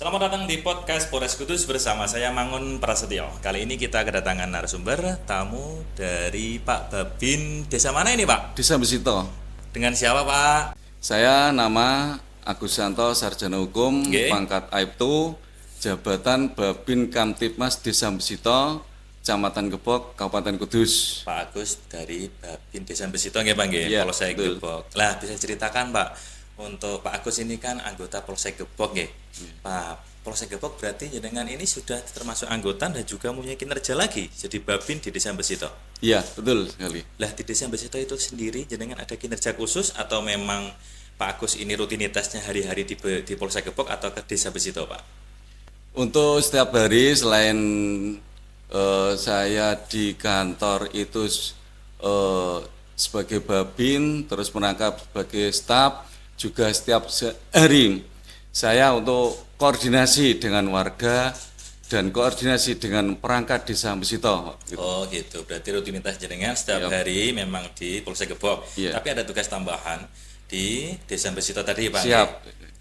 Selamat datang di podcast Polres Kudus bersama saya Mangun Prasetyo. Kali ini kita kedatangan narasumber tamu dari Pak Babin. Desa mana ini, Pak? Desa Besito. Dengan siapa, Pak? Saya nama Agus Santo, Sarjana Hukum, Nggih. pangkat Aibtu, jabatan Babin Kamtipmas Desa Besito, Kecamatan Gebok, Kabupaten Kudus. Pak Agus dari Babin Desa Besito nggih, Pak nggih. Iya, Polsek betul. Gebok. Lah, bisa ceritakan, Pak, untuk Pak Agus ini kan anggota Polsek Gebok nggih. Pak, Polsek Gebok berarti jenengan ini sudah termasuk anggota dan juga mempunyai kinerja lagi jadi Babin di Desa Besito. Iya, betul sekali. Lah di Desa Besito itu sendiri jenengan ada kinerja khusus atau memang Pak Agus ini rutinitasnya hari-hari di Polsek Gebok atau ke Desa Besito, Pak? Untuk setiap hari selain saya di kantor itu sebagai Babin, terus merangkap sebagai staf, juga setiap hari saya untuk koordinasi dengan warga dan koordinasi dengan perangkat Desa Besito. Gitu. Oh gitu, berarti rutinitas jenengan setiap Yap. hari memang di Polsek Gebok. Iya. Tapi ada tugas tambahan di Desa Besito tadi, Pak. Siap.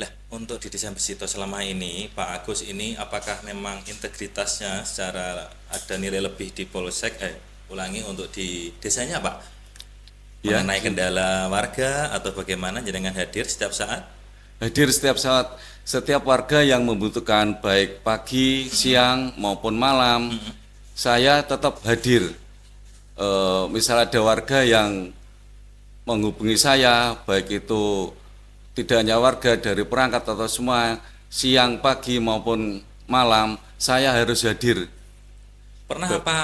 Lah untuk di Desa Besito selama ini Pak Agus ini apakah memang integritasnya secara ada nilai lebih di Polsek untuk di desanya, Pak? Ya. Mengenai kendala warga atau bagaimana jenengan hadir setiap saat? Hadir setiap saat, setiap warga yang membutuhkan baik pagi, siang maupun malam, saya tetap hadir. Misal ada warga yang menghubungi saya, baik itu tidak hanya warga dari perangkat atau semua, siang, pagi maupun malam, saya harus hadir. Pernah apa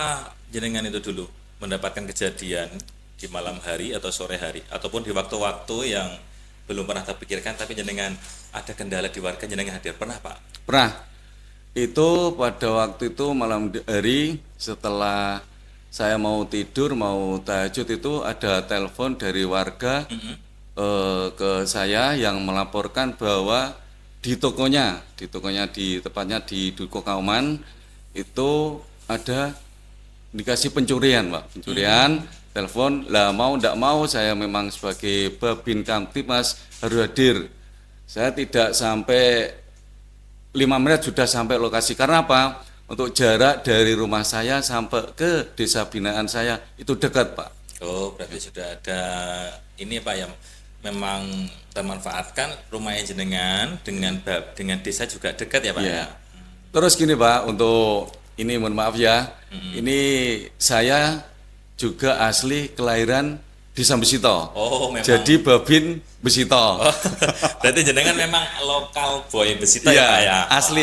jenengan itu dulu mendapatkan kejadian di malam hari atau sore hari ataupun di waktu-waktu yang belum pernah terpikirkan tapi jenengan ada kendala di warga jenengan hadir, pernah, Pak? Pernah. Itu pada waktu itu malam hari setelah saya mau tidur, mau tahajud itu ada telepon dari warga ke saya yang melaporkan bahwa di tokonya di tepatnya di Duko Kauman itu ada dikasih pencurian, Pak. Pencurian, telepon, lah mau ndak mau saya memang sebagai Babin Kamtipmas harus hadir. Saya tidak sampai 5 menit sudah sampai lokasi. Karena apa? Untuk jarak dari rumah saya sampai ke desa binaan saya itu dekat, Pak. Oh, berarti sudah ada ini, Pak, ya memang termanfaatkan rumahnya jenengan dengan desa juga dekat ya, Pak? Iya. Terus gini, Pak, untuk ini mohon maaf ya. Ini saya juga asli kelahiran Desa Besito. Oh, memang. Jadi Babin Besito. Oh, berarti jenengan memang lokal boy Besito Iya, ya, Pak ya?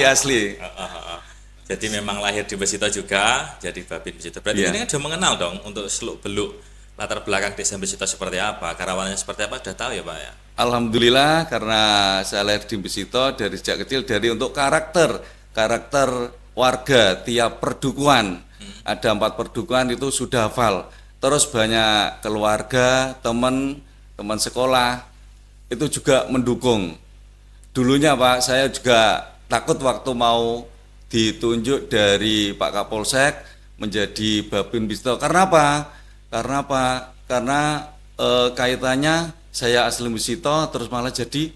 asli. Oh. Jadi memang lahir di Besito juga, jadi Babin Besito. Berarti Iya. jenengan sudah mengenal dong untuk seluk-beluk latar belakang Desa Besito seperti apa, karawannya seperti apa, sudah tahu ya, Pak ya? Alhamdulillah karena saya lahir di Besito dari sejak kecil, dari untuk karakter warga tiap perdukuhan. Ada 4 perdukuhan itu sudah hafal. Terus banyak keluarga, teman sekolah itu juga mendukung. Dulunya, Pak, saya juga takut waktu mau ditunjuk dari Pak Kapolsek menjadi Babin Besito. Karena apa? Karena kaitannya saya asli Besito terus malah jadi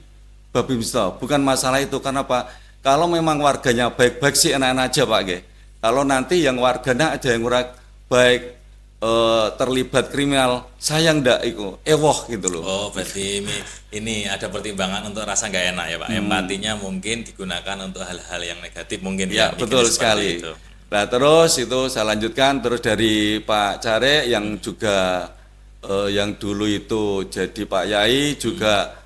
Babin Besito. Bukan masalah itu, karena apa? Kalau memang warganya baik-baik sih enak-enak aja, Pak. Kalau nanti yang warganya ada yang kurang baik, terlibat kriminal, saya ndak ikut ewoh gitu loh. Oh, berarti ini ada pertimbangan untuk rasa nggak enak ya, Pak. Empatinya mungkin digunakan untuk hal-hal yang negatif mungkin Ya, Pak, betul bikinnya seperti sekali. itu. Nah, terus itu saya lanjutkan terus dari Pak Care yang juga yang dulu itu jadi Pak Yai juga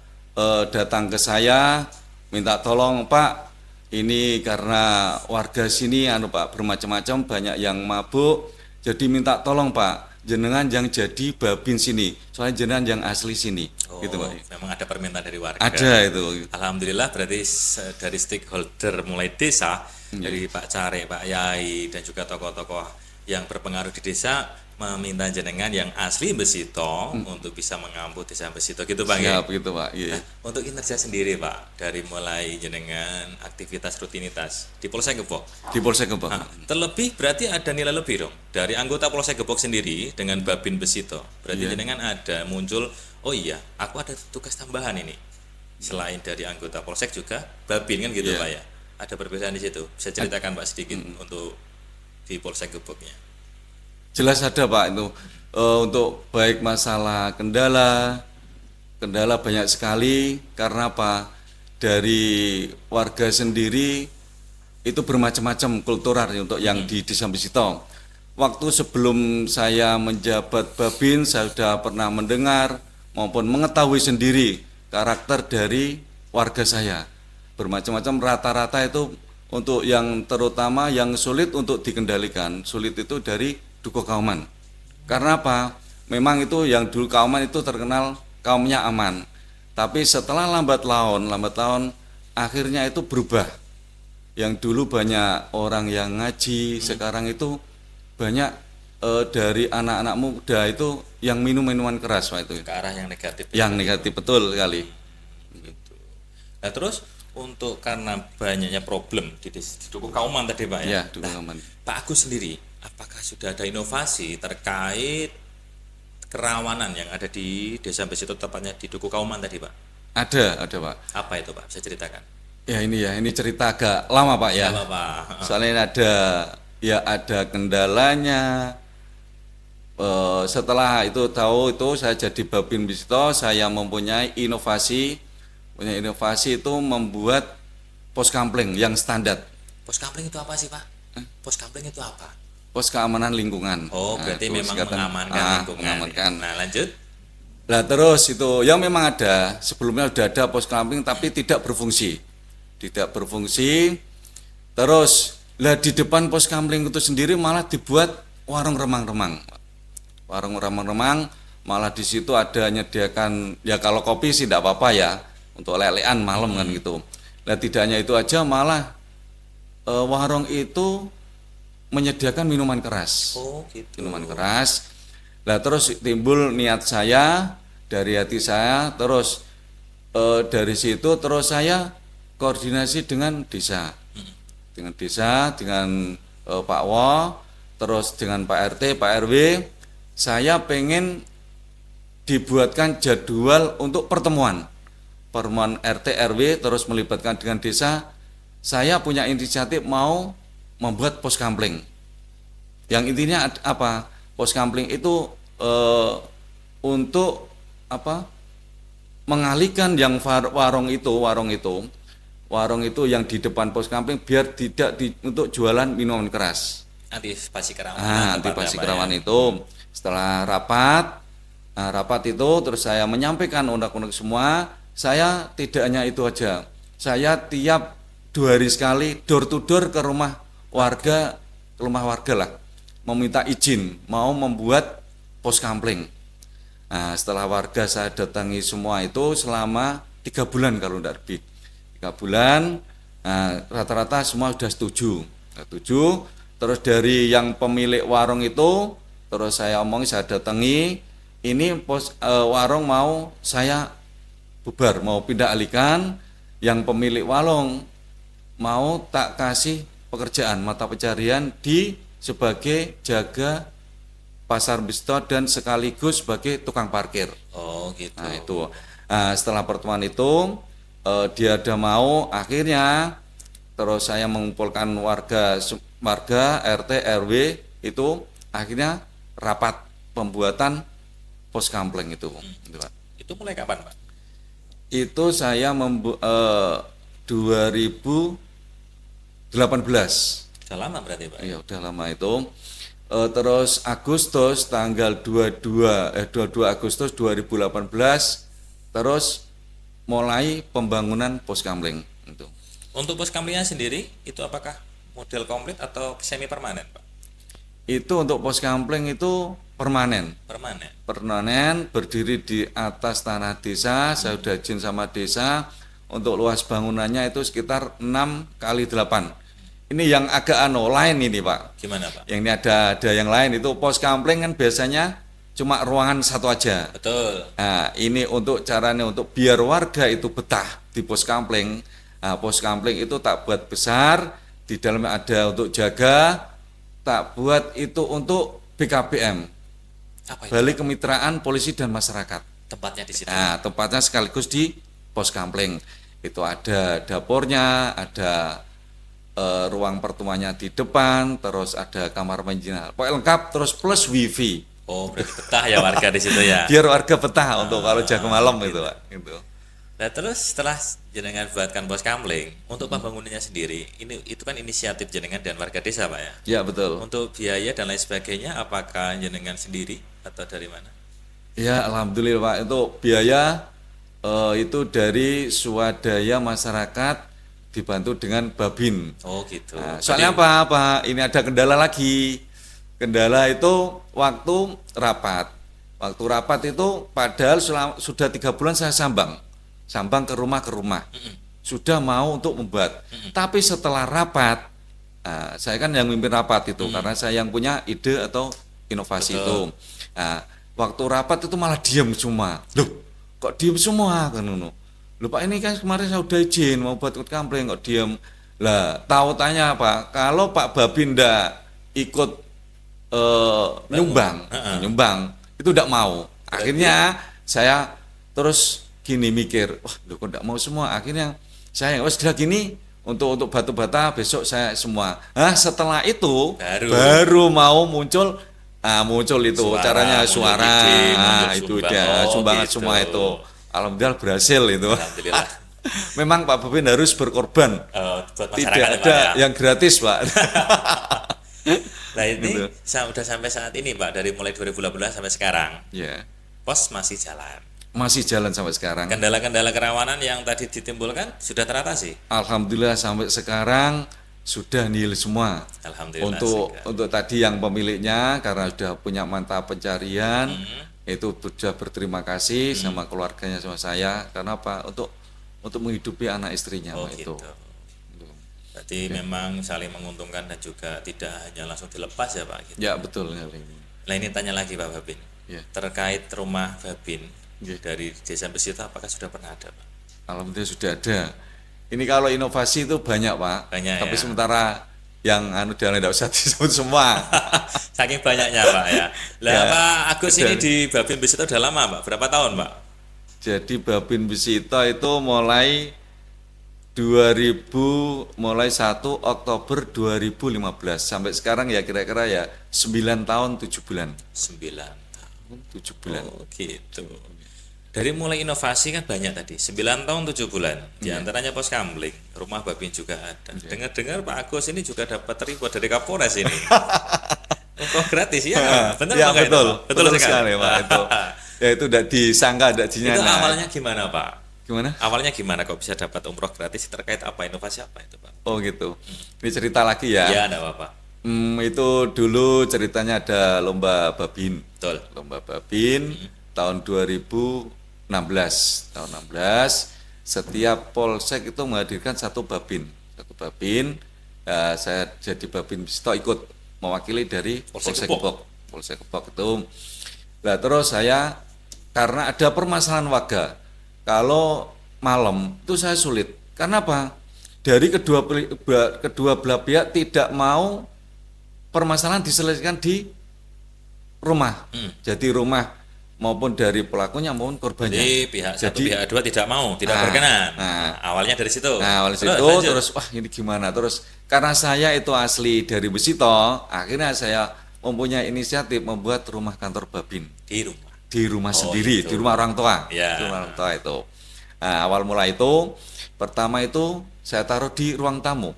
datang ke saya minta tolong, Pak, ini karena warga sini Pak bermacam-macam, banyak yang mabuk, jadi minta tolong, Pak, jenengan yang jadi Babin sini, soalnya jenengan yang asli sini. Oh, Gitu, Pak. memang ada permintaan dari warga. Ada itu. Alhamdulillah berarti dari stakeholder mulai desa, dari Pak Care, Pak Yai dan juga tokoh-tokoh yang berpengaruh di desa meminta jenengan yang asli Besito untuk bisa mengampu Desa Besito gitu, Bang ya. Siap gitu, Pak. Iya. Untuk kinerja sendiri, Pak, dari mulai jenengan aktivitas rutinitas di Polsek Gebok. Di Polsek Gebok. Nah, terlebih berarti ada nilai lebih dong dari anggota Polsek Gebok sendiri dengan Babin Besito. Berarti jenengan ada muncul, oh iya, aku ada tugas tambahan ini. Selain dari anggota Polsek juga Babin kan gitu, Iya. Pak ya. ada perbedaan di situ? Bisa ceritakan Pak sedikit untuk di Polsek Gubuknya. Jelas ada Pak itu. Untuk baik masalah kendala banyak sekali karena apa? Dari warga sendiri itu bermacam-macam kultural untuk yang di Desa Mbesito. Waktu sebelum saya menjabat Babin, saya sudah pernah mendengar maupun mengetahui sendiri karakter dari warga saya. Bermacam-macam, rata-rata itu untuk yang terutama yang sulit untuk dikendalikan, sulit itu dari Dukuh Kauman. Karena apa? Memang itu yang dulu Kauman itu terkenal kaumnya aman. Tapi setelah lambat laun akhirnya itu berubah. Yang dulu banyak orang yang ngaji, sekarang itu banyak dari anak-anak muda itu yang minum minuman keras Pak itu. Ke arah yang negatif. Yang negatif betul sekali. Gitu. Nah terus untuk karena banyaknya problem di Dukuh Kauman tadi Pak ya. Ya, Dukuh Kauman. Pak Agus sendiri, apakah sudah ada inovasi terkait kerawanan yang ada di Desa Mbesito, tepatnya di Dukuh Kauman tadi Pak? Ada Pak. Apa itu Pak? Bisa ceritakan? Ya ini cerita agak lama Pak ya. Apa Pak? Soalnya ada kendalanya. Setelah itu saya jadi Babin Mbesito, saya mempunyai inovasi itu membuat pos kampling yang standar. Pos kampling itu apa sih Pak? Pos kampling itu apa? Pos keamanan lingkungan. Oh, berarti itu memang singkatan. mengamankan lingkungan. Mengamankan. Nah, lanjut. Nah terus itu yang memang ada sebelumnya sudah ada pos kampling tapi tidak berfungsi. Terus lah di depan pos kampling itu sendiri malah dibuat warung remang-remang. Warung remang-remang malah di situ ada menyediakan ya kalau kopi sih tidak apa-apa ya untuk lelean malam kan gitu. Nah tidak hanya itu aja malah warung itu menyediakan minuman keras. Oh, gitu. Minuman keras. Nah terus timbul niat saya dari hati saya, terus dari situ terus saya koordinasi dengan desa, dengan Pak Wo, terus dengan Pak RT, Pak RW. Saya pengen dibuatkan jadwal untuk pertemuan RT RW, terus melibatkan dengan desa. Saya punya inisiatif mau membuat pos kampling. Yang intinya apa? Pos kampling itu untuk apa? Mengalihkan yang warung itu yang di depan pos kampling biar tidak untuk jualan minuman keras. Antisipasi kerawanan. Antisipasi kerawanan itu. Setelah rapat itu terus saya menyampaikan undang-undang semua. Saya tidak hanya itu aja. Saya tiap 2 hari sekali door to door ke rumah warga lah, meminta izin mau membuat pos kampling. Nah, setelah warga saya datangi semua itu selama 3 bulan kalau tidak lebih. 3 bulan, rata-rata semua sudah setuju. Terus dari yang pemilik warung itu, terus saya datangi, ini warung mau saya bubar, mau pindah alihkan. Yang pemilik warung mau tak kasih pekerjaan mata pencarian sebagai jaga pasar Mbesito dan sekaligus sebagai tukang parkir. Oh gitu. Nah itu. Setelah pertemuan itu dia ada mau, akhirnya terus saya mengumpulkan warga RT RW itu akhirnya rapat pembuatan pos kampling itu. Itu mulai kapan Pak? Itu saya 2018. Sudah lama berarti Pak? Iya udah lama itu. Terus Agustus tanggal 22 Agustus 2018 terus mulai pembangunan pos kampling itu. Untuk pos kamplingnya sendiri itu apakah model komplit atau semi permanen Pak? Itu untuk pos kampling itu permanen. Permanen berdiri di atas tanah desa. Saya sudah izin sama desa untuk luas bangunannya itu sekitar 6x8. Ini yang agak lain ini Pak. Gimana Pak? Yang ini ada yang lain itu pos kampling kan biasanya cuma ruangan satu aja. Betul. Nah, ini untuk caranya untuk biar warga itu betah di pos kampling. Nah, pos kampling itu tak buat besar, di dalamnya ada untuk jaga, tak buat itu untuk BKPM. Apa itu? Balik Kemitraan Polisi dan Masyarakat. Tempatnya di situ. Nah, tempatnya sekaligus di pos kampling. Itu ada dapurnya, ada ruang pertemuannya di depan, terus ada kamar mandi, pokoknya lengkap, terus plus wifi. Oh, berarti betah ya warga di situ ya. Biar warga betah untuk kalau jaga malam itu, Pak. Gitu. Nah, terus setelah jenengan buatkan pos kamling, untuk pembangunannya sendiri, itu kan inisiatif jenengan dan warga desa, Pak ya. Ya betul. Untuk biaya dan lain sebagainya, apakah jenengan sendiri atau dari mana? Ya alhamdulillah Pak, itu biaya itu dari swadaya masyarakat dibantu dengan Babin. Oh gitu. Nah, soalnya apa Pak? Ini ada kendala lagi. Kendala itu waktu rapat. Waktu rapat itu padahal sudah 3 bulan saya sambang ke rumah sudah mau untuk membuat. Tapi setelah rapat, saya kan yang mimpin rapat itu karena saya yang punya ide atau inovasi Betul. itu. Nah, waktu rapat itu malah diam semua. Loh, kok diam semua kan Nuno? Loh Pak, ini kan kemarin saya udah izin mau buat kampleng kok diam. Lah, tahu tanya apa? Kalau Pak Babin ndak ikut nyumbang itu tidak mau. Akhirnya saya terus gini mikir, wah lu kok tidak mau semua. Akhirnya saya wes sudah gini untuk batu bata besok saya semua. Setelah itu baru mau muncul itu Suara, caranya suara ide, itu sumbang. dia Oh, sumbangan gitu. semua itu. Alhamdulillah berhasil itu. Alhamdulillah. Memang Pak Babin harus berkorban. Buat Tidak masyarakat ada Pak, ya. yang gratis Pak. Nah ini Gitu. udah sampai saat ini Pak, dari mulai 2018 sampai sekarang, Ya, pos masih jalan. masih jalan sampai sekarang. Kendala-kendala kerawanan yang tadi ditimbulkan sudah teratasi. Alhamdulillah sampai sekarang sudah nihil semua. Alhamdulillah. Untuk tadi yang pemiliknya karena sudah punya mantap pencarian itu sudah berterima kasih sama keluarganya sama saya karena apa untuk menghidupi anak istrinya Oh Pak, gitu. itu. Berarti memang saling menguntungkan dan juga tidak hanya langsung dilepas ya Pak. Gitu. Ya betul sekali. Nah ini tanya lagi Pak Babin, Ya. terkait rumah Babin Ya. dari Desa Besito, apakah sudah pernah ada Pak? Alhamdulillah sudah ada. Ini kalau inovasi itu banyak Pak. Banyak, Tapi ya. sementara yang tidak usah disebut semua. Saking banyaknya Pak ya. Lah Ya, Pak Agus ini betul. di Babin Besito udah lama Pak? Berapa tahun Pak? Jadi Babin Besito itu mulai 1 Oktober 2015 sampai sekarang ya kira-kira ya 9 tahun 7 bulan. 9 tahun. 7 bulan. Oh gitu. Dari mulai inovasi kan banyak tadi, 9 tahun 7 bulan. Di antaranya pos kamling, rumah Babin juga ada. Dengar-dengar Pak Agus ini juga dapat reward dari Kapolres ini. Oh gratis ya? Benar Ya Pak, nggak itu, betul. Pak? Betul sekali Pak itu. Ya itu tidak disangka, tidak Itu dinyana. awalnya gimana Pak? Gimana? Awalnya gimana kok bisa dapat umroh gratis, terkait apa, inovasi apa itu Pak? Oh gitu. Ini cerita lagi ya. Ya enggak apa-apa. Itu dulu ceritanya ada lomba babin. Betul. Lomba babin tahun 2016. Tahun 16 setiap polsek itu menghadirkan satu babin. Saya jadi Babin Besito ikut mewakili dari Polsek Polsek Kepok. Kepok. Polsek Kepok itu. Nah, terus saya karena ada permasalahan warga. Kalau malam itu saya sulit. Karena apa? Dari kedua belah pihak tidak mau permasalahan diselesaikan di rumah. Jadi rumah maupun dari pelakunya maupun korbannya. Jadi pihak satu, Jadi- pihak dua tidak mau, tidak Nah, berkenan. nah. Awalnya dari situ. Nah, oleh situ lanjut. terus wah ini gimana? Terus karena saya itu asli dari Besito, akhirnya saya mempunyai inisiatif membuat rumah kantor Babin di rumah. di rumah Oh, sendiri, itu. di rumah orang tua. Ya. Di rumah orang tua itu. Nah, awal mula itu pertama itu saya taruh di ruang tamu.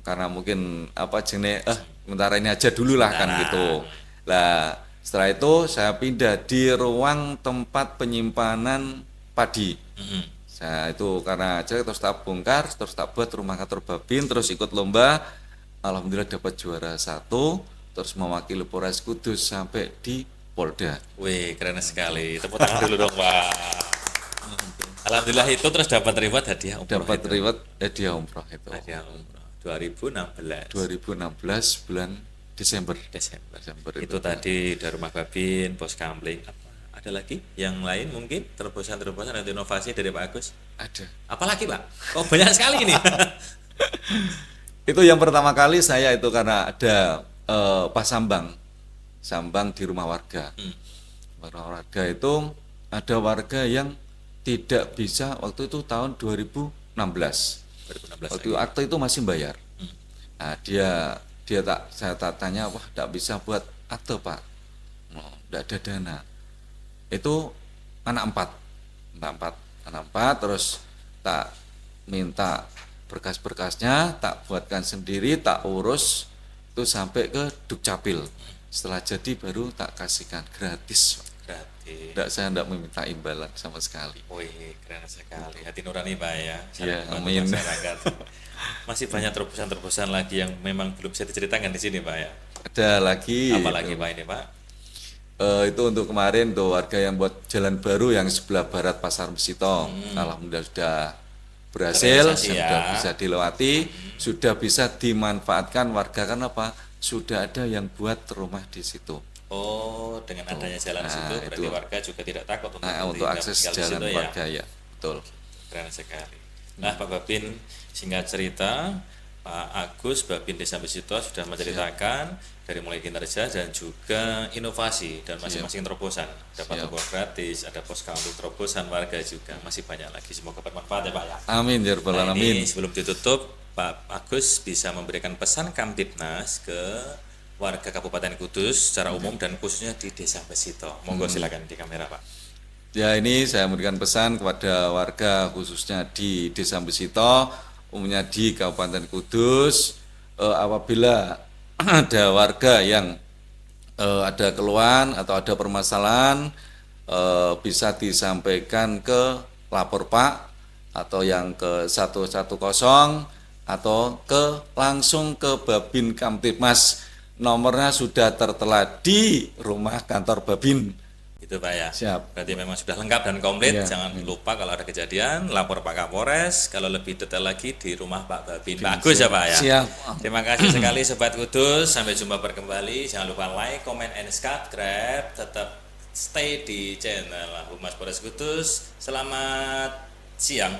Karena mungkin apa jenis sementara ini aja dulu lah kan Sementara. gitu. Lah, setelah itu saya pindah di ruang tempat penyimpanan padi. Mm-mm. Saya itu karena aja terus tak bongkar, terus tak buat rumah kantor Babin, terus ikut lomba. Alhamdulillah dapat juara 1, terus mewakili Polres Kudus sampai di Polda. Wih, keren sekali. Tepuk tangan dulu dong, Pak. Alhamdulillah itu terus dapat reward hadiah umroh. Dapat itu. reward hadiah umroh itu. Hadiah umroh 2016 2016 bulan Desember. Desember. Itu tadi dari rumah Babin, pos kamling. Apa? Ada lagi yang lain mungkin terobosan-terobosan atau inovasi dari Pak Agus? Ada. Apalagi Pak? Kok banyak sekali ini? Itu yang pertama kali saya itu karena ada pas sambang di rumah warga. Rumah warga itu ada warga yang tidak bisa waktu itu tahun 2016. 2016 Waktu lagi. akte itu masih bayar. Nah, saya tanya, wah tidak bisa buat akte Pak, tidak ada dana. Itu anak empat, terus tak minta berkas-berkasnya, tak buatkan sendiri, tak urus, itu sampai ke Dukcapil. Setelah jadi baru tak kasihkan gratis. Gratis. Saya tidak meminta imbalan sama sekali. Wih, keren sekali. Hati nurani Pak ya. Ya, Membantu amin. masyarakat. Masih banyak terobosan-terobosan lagi yang memang belum bisa diceritakan di sini Pak ya. Ada lagi. Apalagi Pak ini Pak? Itu untuk kemarin tuh warga yang buat jalan baru yang sebelah barat Pasar Mesito. Alhamdulillah sudah berhasil, Terrealisasi ya. sudah bisa dilewati, sudah bisa dimanfaatkan warga. Karena apa? Sudah ada yang buat rumah di situ. Oh, dengan adanya jalan situ berarti itu. warga juga tidak takut untuk Untuk akses tinggal di jalan situ warga ya, betul. Keren sekali. Nah, Pak Babin, singkat cerita, Pak Agus Babin Desa Besito sudah menceritakan dari mulai kinerja dan juga inovasi dan masing-masing terobosan. Ada toko gratis, ada poska untuk terobosan warga juga, masih banyak lagi. Semoga bermanfaat ya Pak ya. Amin ya rabbal Nah, alamin. ini sebelum ditutup, Pak Agus bisa memberikan pesan Kamtibnas ke warga Kabupaten Kudus secara umum dan khususnya di Desa Besito. Monggo silakan di kamera Pak. Ya, ini saya memberikan pesan kepada warga khususnya di Desa Besito, umumnya di Kabupaten Kudus, apabila ada warga yang ada keluhan atau ada permasalahan, bisa disampaikan ke lapor Pak atau yang ke 110 atau langsung ke Babin Kamtibmas. Nomornya sudah tertera di rumah kantor Babin. Itu Pak ya. Siap. Berarti memang sudah lengkap dan komplit. Ya. Jangan lupa kalau ada kejadian lapor Pak Kapolres. Kalau lebih detail lagi di rumah Pak Babin. Bagus ya Pak ya. Siap. Terima kasih sekali Sobat Kudus. Sampai jumpa kembali. Jangan lupa like, comment, and subscribe. Tetap stay di channel Humas Polres Kudus. Selamat siang.